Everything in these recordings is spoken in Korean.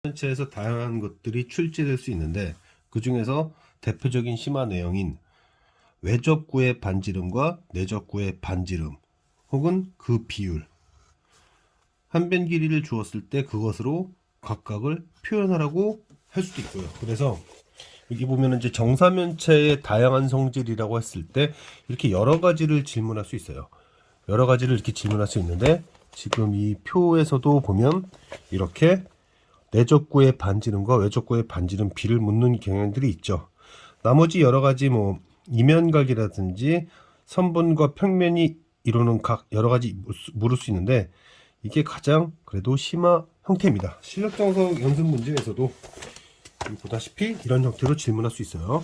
전체에서 다양한 것들이 출제될 수 있는데 그 중에서 대표적인 심화 내용인 외접구의 반지름과 내접구의 반지름 혹은 그 비율, 한 변 길이를 주었을 때 그것으로 각각을 표현하라고 할 수도 있고요. 그래서 여기 보면 이제 정사면체의 다양한 성질이라고 했을 때 이렇게 여러 가지를 질문할 수 있어요. 여러 가지를 이렇게 질문할 수 있는데 지금 이 표에서도 보면 이렇게 내접구의 반지름과 외접구의 반지름 비를 묻는 경향들이 있죠. 나머지 여러 가지 뭐 이면각이라든지 선분과 평면이 이루는 각 여러 가지 물을 수 있는데 이게 가장 그래도 심화 형태입니다. 실력정석 연습 문제에서도 보다시피 이런 형태로 질문할 수 있어요.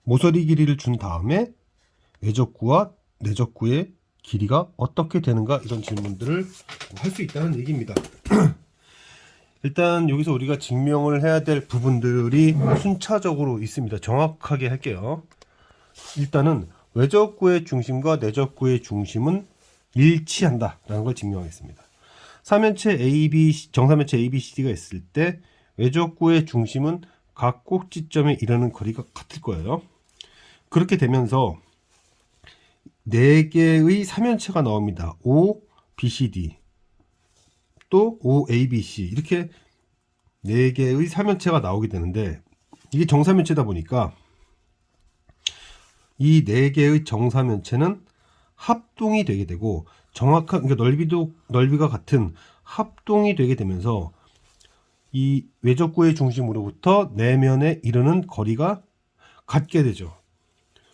모서리 길이를 준 다음에 외접구와 내접구의 길이가 어떻게 되는가 이런 질문들을 할 수 있다는 얘기입니다. 일단 여기서 우리가 증명을 해야 될 부분들이 순차적으로 있습니다. 정확하게 할게요. 일단은 외접구의 중심과 내접구의 중심은 일치한다 라는 걸 증명하겠습니다. 사면체 AB, 정사면체 ABCD가 있을 때 외접구의 중심은 각 꼭지점에 이르는 거리가 같을 거예요. 그렇게 되면서 4개의 사면체가 나옵니다. OBCD 또 OABC 이렇게 4개의 사면체가 나오게 되는데 이게 정사면체다 보니까 이 4개의 정사면체는 합동이 되게 되고 정확한 그러니까 넓이가 같은 합동이 되게 되면서 이 외접구의 중심으로부터 내면에 이르는 거리가 같게 되죠.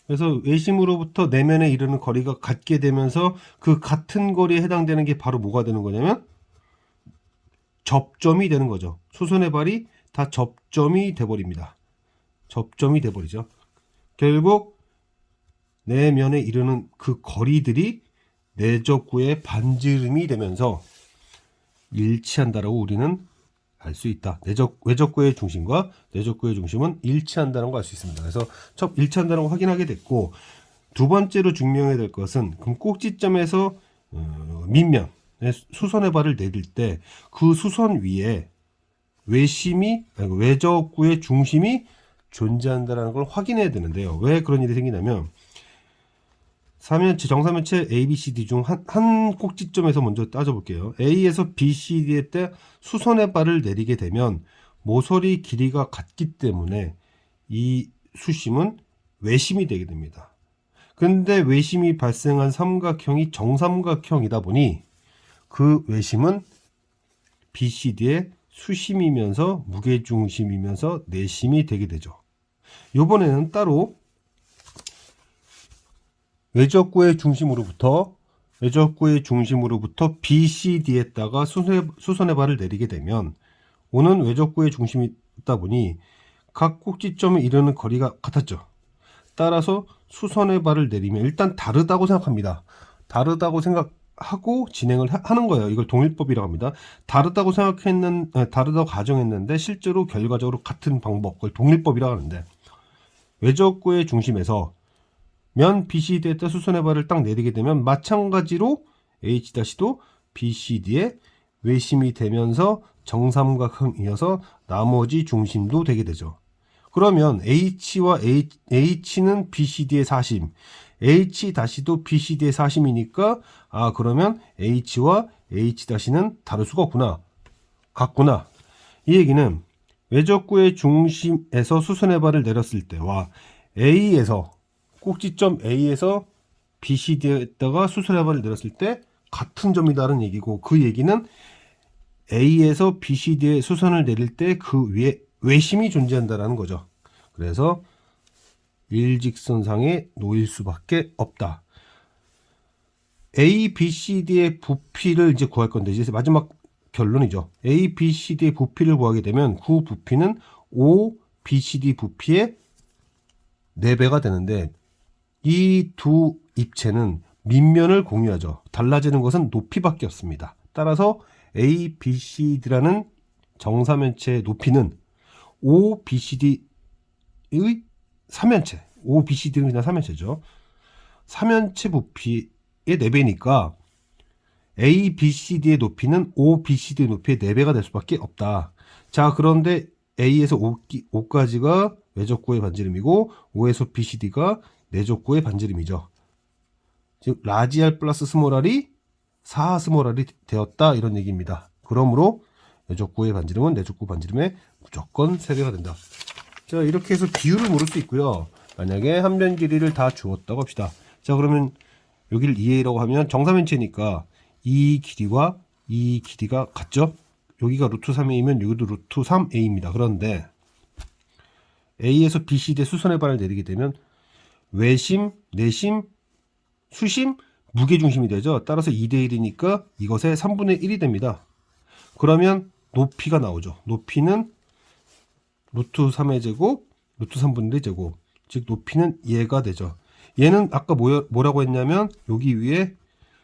그래서 외심으로부터 내면에 이르는 거리가 같게 되면서 그 같은 거리에 해당되는 게 바로 뭐가 되는 거냐면 접점이 되는 거죠. 수선의 발이 다 접점이 돼버립니다. 접점이 돼버리죠. 결국 내면에 이르는 그 거리들이 내접구의 반지름이 되면서 일치한다라고 우리는 알 수 있다. 외접구의 중심과 내접구의 중심은 일치한다는 걸 알 수 있습니다. 그래서 첫 일치한다는 걸 확인하게 됐고 두 번째로 증명해야 될 것은 그럼 꼭지점에서 밑면 수선의 발을 내릴 때 그 수선 위에 외접구의 중심이 존재한다는 걸 확인해야 되는데요. 왜 그런 일이 생기냐면 정사면체 ABCD 중 한 꼭지점에서 먼저 따져볼게요. A에서 BCD에 때 수선의 발을 내리게 되면 모서리 길이가 같기 때문에 이 수심은 외심이 되게 됩니다. 그런데 외심이 발생한 삼각형이 정삼각형이다 보니 그 외심은 BCD의 수심이면서 무게중심이면서 내심이 되게 되죠. 이번에는 따로 외접구의 중심으로부터 BCD에다가 수선의 발을 내리게 되면 오는 외접구의 중심이 있다 보니 각 꼭지점에 이르는 거리가 같았죠. 따라서 수선의 발을 내리면 일단 다르다고 생각합니다. 다르다고 생각하고 진행을 하는 거예요. 이걸 동일법이라고 합니다. 다르다고 가정했는데 실제로 결과적으로 같은 방법, 그걸 동일법이라고 하는데 외접구의 중심에서 면 BCD에다 수선의 발을 딱 내리게 되면 마찬가지로 H'도 BCD의 외심이 되면서 정삼각형이어서 나머지 중심도 되게 되죠. 그러면 H는 BCD의 사심, H'도 BCD의 사심이니까 그러면 H와 H'는 다를 수가 없구나. 같구나. 이 얘기는 외접구의 중심에서 수선의 발을 내렸을 때와 꼭지점 A에서 BCD에다가 수선의 발을 내렸을 때 같은 점이다라는 얘기고 그 얘기는 A에서 BCD에 수선을 내릴 때 그 위에 외심이 존재한다라는 거죠. 그래서 일직선상에 놓일 수밖에 없다. A, B, C, D의 부피를 이제 구할 건데 이제 마지막 결론이죠. A, B, C, D의 부피를 구하게 되면 그 부피는 O, B, C, D 부피의 4배가 되는데 이 두 입체는 밑면을 공유하죠. 달라지는 것은 높이밖에 없습니다. 따라서 A, B, C, D라는 정사면체의 높이는 O, B, C, D의 삼면체, O, B, C, D는 그냥 삼면체죠. 삼면체 부피의 4배니까 A, B, C, D의 높이는 O, B, C, D의 높이의 4배가 될 수밖에 없다. 자, 그런데 A에서 O까지가 외적구의 반지름이고 O에서 B, C, D가 내적구의 반지름이죠. 즉 라지 R 플러스 스몰 r이 4 스몰 r이 되었다 이런 얘기입니다. 그러므로 외적구의 반지름은 내적구 반지름의 무조건 3배가 된다. 자, 이렇게 해서 비율을 모를 수 있고요. 만약에 한 변 길이를 다 주었다고 합시다. 자, 그러면 여기를 2a라고 하면 정사면체니까 이 길이와 이 길이가 같죠? 여기가 루트 3a면 여기도 루트 3a입니다. 그런데 a에서 BCD의 수선의 반을 내리게 되면 외심, 내심, 수심, 무게중심이 되죠. 따라서 2대 1이니까 이것의 3분의 1이 됩니다. 그러면 높이가 나오죠. 높이는 루트 3의 제곱, 루트 3분의 1 제곱. 즉 높이는 얘가 되죠. 얘는 아까 뭐라고 했냐면 여기 위에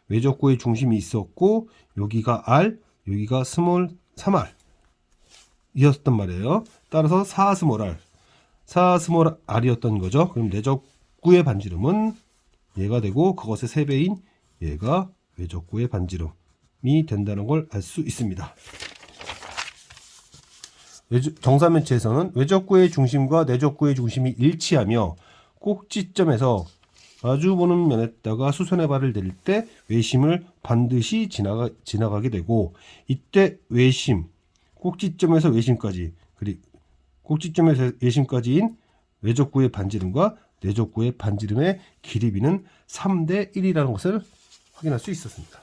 외적구의 중심이 있었고 여기가 R, 여기가 스몰 3R 이었단 말이에요. 따라서 4 스몰 R, 4 스몰 R이었던 거죠. 그럼 내적구의 반지름은 얘가 되고 그것의 3배인 얘가 외적구의 반지름이 된다는 걸 알 수 있습니다. 정사면체에서는 외적구의 중심과 내적구의 중심이 일치하며 꼭지점에서 마주 보는 면에다가 수선의 발을 내릴 때 외심을 반드시 지나가게 되고 이때 외심, 꼭지점에서 외심까지 그리고 꼭지점에서 외심까지인 외적구의 반지름과 내적구의 반지름의 길이비는 3대 1이라는 것을 확인할 수 있었습니다.